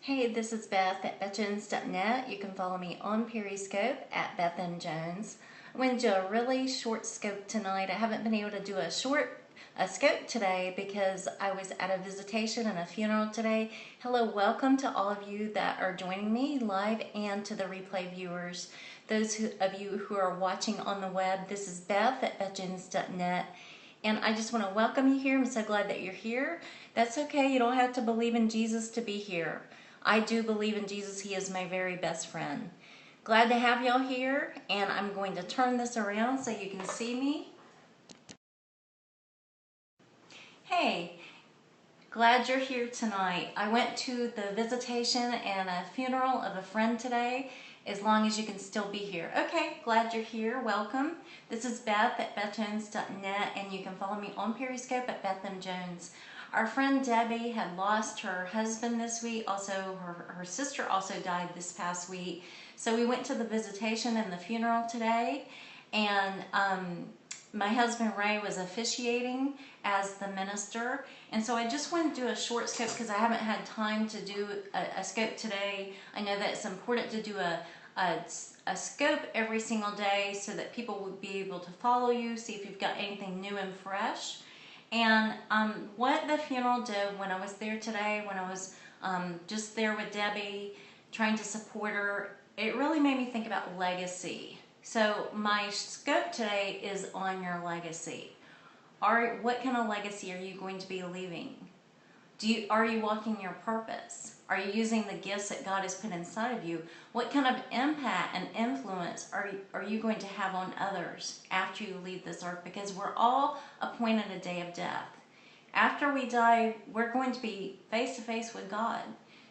Hey, this is Beth at BethJones.net. You can follow me on Periscope at Beth M. Jones. I'm going to do a really short scope tonight. I haven't been able to do a scope today because I was at a visitation and a funeral today. Hello, welcome to all of you that are joining me live and to the replay viewers. Those of you who are watching on the web, this is Beth at BethJones.net. And I just want to welcome you here. I'm so glad that you're here. That's okay. You don't have to believe in Jesus to be here. I do believe in Jesus. He is my very best friend. Glad to have y'all here, and I'm going to turn this around so you can see me. Hey, glad you're here tonight. I went to the visitation and a funeral of a friend today, as long as you can still be here. Okay, glad you're here. Welcome. This is Beth at BethJones.net, and you can follow me on Periscope at Beth M. Jones. Our friend Debbie had lost her husband this week. Also, her sister also died this past week. So we went to the visitation and the funeral today, and my husband Ray was officiating as the minister. And so I just wanted to do a short scope because I haven't had time to do a scope today. I know that it's important to do a scope every single day so that people would be able to follow you, see if you've got anything new and fresh. And what the funeral did when I was there today, when I was just there with Debbie, trying to support her, it really made me think about legacy. So my scope today is on your legacy. What kind of legacy are you going to be leaving? Are you walking your purpose? Are you using the gifts that God has put inside of you? What kind of impact and influence are you going to have on others after you leave this earth? Because we're all appointed a day of death. After we die, we're going to be face to face with God.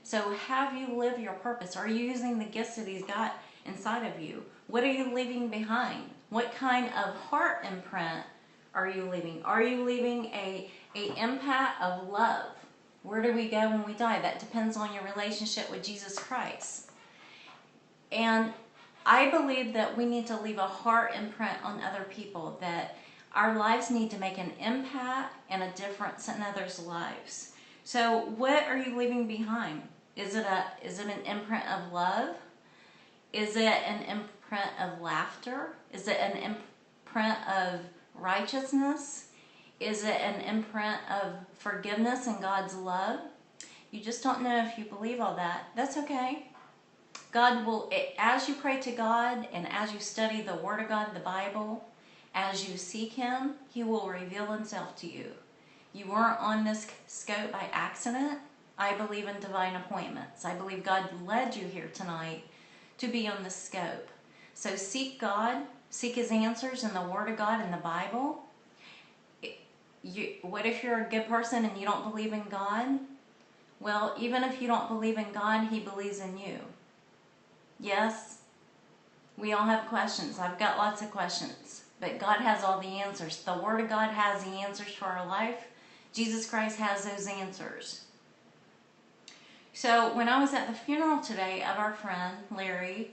So have you lived your purpose? Are you using the gifts that He's got inside of you? What are you leaving behind? What kind of heart imprint are you leaving? Are you leaving a impact of love? Where do we go when we die? That depends on your relationship with Jesus Christ. And I believe that we need to leave a heart imprint on other people, that our lives need to make an impact and a difference in others' lives. So what are you leaving behind? Is it an imprint of love? Is it an imprint of laughter? Is it an imprint of righteousness? Is it an imprint of forgiveness and God's love? You just don't know if you believe all that. That's okay. God will, as you pray to God and as you study the Word of God, the Bible, as you seek Him, He will reveal Himself to you. You weren't on this scope by accident. I believe in divine appointments. I believe God led you here tonight to be on this scope. So seek God, seek His answers in the Word of God and the Bible. What if you're a good person and you don't believe in God? Well, even if you don't believe in God, He believes in you. Yes, we all have questions. I've got lots of questions, but God has all the answers. The Word of God has the answers for our life. Jesus Christ has those answers. So when I was at the funeral today of our friend Larry,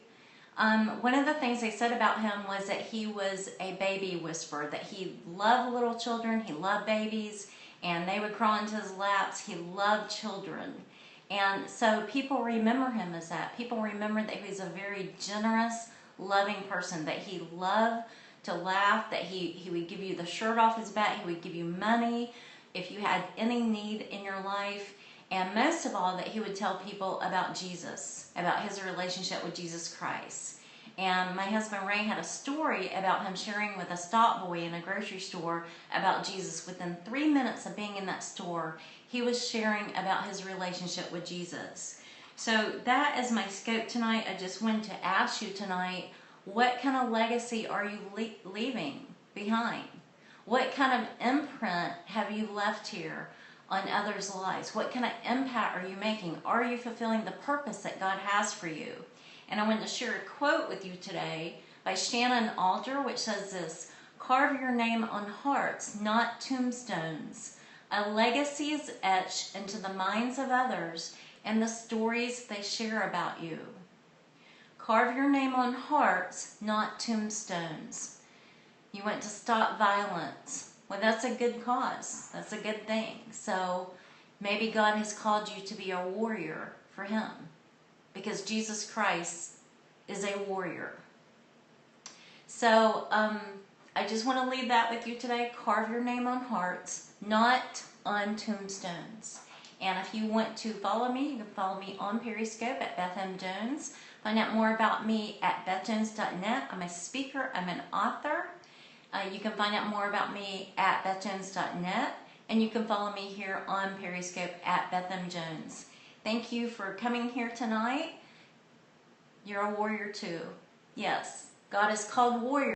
one of the things they said about him was that he was a baby whisperer, that he loved little children, he loved babies, and they would crawl into his laps. He loved children. And so people remember him as that. People remember that he was a very generous, loving person, that he loved to laugh, that he would give you the shirt off his back, he would give you money if you had any need in your life. And most of all, that he would tell people about Jesus, about his relationship with Jesus Christ. And my husband Ray had a story about him sharing with a stock boy in a grocery store about Jesus. Within 3 minutes of being in that store, he was sharing about his relationship with Jesus. So that is my scope tonight. I just wanted to ask you tonight, what kind of legacy are you leaving behind? What kind of imprint have you left here on others' lives? What kind of impact are you making? Are you fulfilling the purpose that God has for you? And I want to share a quote with you today by Shannon Alder, which says this: "Carve your name on hearts, not tombstones. A legacy is etched into the minds of others and the stories they share about you." Carve your name on hearts, not tombstones. You want to stop violence. Well, that's a good cause. That's a good thing. So maybe God has called you to be a warrior for him, because Jesus Christ is a warrior. So I just want to leave that with you today. Carve your name on hearts, not on tombstones. And if you want to follow me, you can follow me on Periscope at Beth M. Jones. Find out more about me at bethjones.net. I'm a speaker. I'm an author. You can find out more about me at bethjones.net. And you can follow me here on Periscope at Beth M. Jones. Thank you for coming here tonight. You're a warrior too. Yes, God is called warrior.